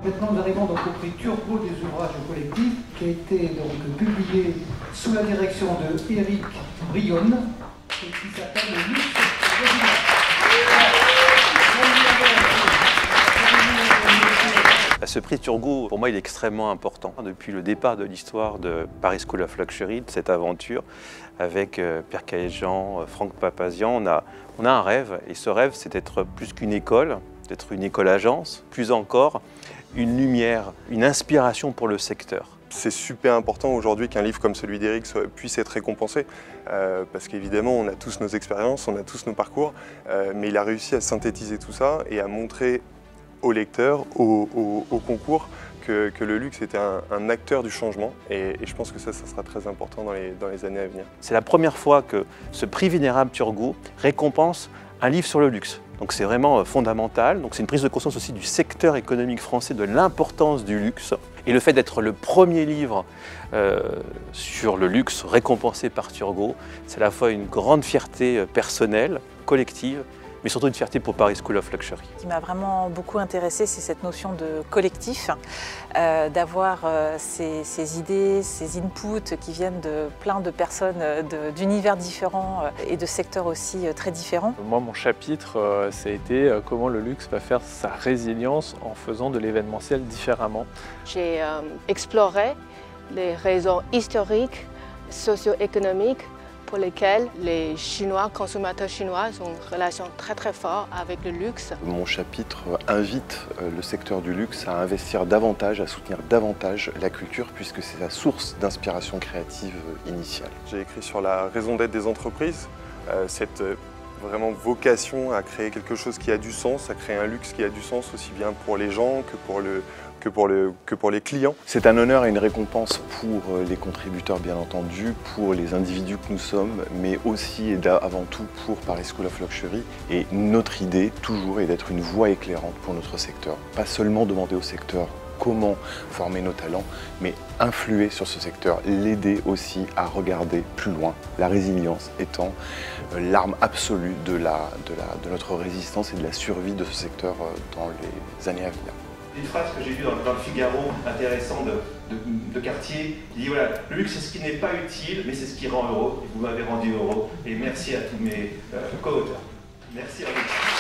Maintenant, nous arrivons donc au prix Turgot des ouvrages collectifs, qui a été donc publié sous la direction de Éric Brionne et qui s'appelle Le luxe original. Ce prix Turgot, pour moi, il est extrêmement important. Depuis le départ de l'histoire de Paris School of Luxury, de cette aventure, avec Pierre Caillet-Jean, Franck Papazian, on a un rêve. Et ce rêve, c'est d'être plus qu'une école, d'être une école-agence, plus encore une lumière, une inspiration pour le secteur. C'est super important aujourd'hui qu'un livre comme celui d'Éric puisse être récompensé parce qu'évidemment on a tous nos expériences, on a tous nos parcours, mais il a réussi à synthétiser tout ça et à montrer aux lecteurs, au concours, que le luxe était un acteur du changement et je pense que ça sera très important dans les années à venir. C'est la première fois que ce prix Vénérable Turgot récompense un livre sur le luxe. Donc c'est vraiment fondamental. Donc c'est une prise de conscience aussi du secteur économique français, de l'importance du luxe. Et le fait d'être le premier livre sur le luxe récompensé par Turgot, c'est à la fois une grande fierté personnelle, collective, mais surtout une fierté pour Paris School of Luxury. Ce qui m'a vraiment beaucoup intéressée, c'est cette notion de collectif, d'avoir ces idées, ces inputs qui viennent de plein de personnes d'univers différents et de secteurs aussi très différents. Moi, mon chapitre, ça a été comment le luxe va faire sa résilience en faisant de l'événementiel différemment. J'ai exploré les raisons historiques, socio-économiques, pour lesquels les consommateurs chinois ont une relation très forte avec le luxe. Mon chapitre invite le secteur du luxe à investir davantage, à soutenir davantage la culture puisque c'est la source d'inspiration créative initiale. J'ai écrit sur la raison d'être des entreprises, cette vraiment vocation à créer quelque chose qui a du sens, à créer un luxe qui a du sens aussi bien pour les gens que pour les clients. C'est un honneur et une récompense pour les contributeurs bien entendu, pour les individus que nous sommes, mais aussi et avant tout pour Paris School of Luxury. Et notre idée toujours est d'être une voie éclairante pour notre secteur. Pas seulement demander au secteur comment former nos talents, mais influer sur ce secteur, l'aider aussi à regarder plus loin. La résilience étant l'arme absolue de notre résistance et de la survie de ce secteur dans les années à venir. Une phrase que j'ai vue dans le Figaro, intéressant de Cartier, qui dit voilà, le luxe c'est ce qui n'est pas utile, mais c'est ce qui rend heureux. Et vous m'avez rendu heureux. Et merci à tous mes co-auteurs. Merci à vous.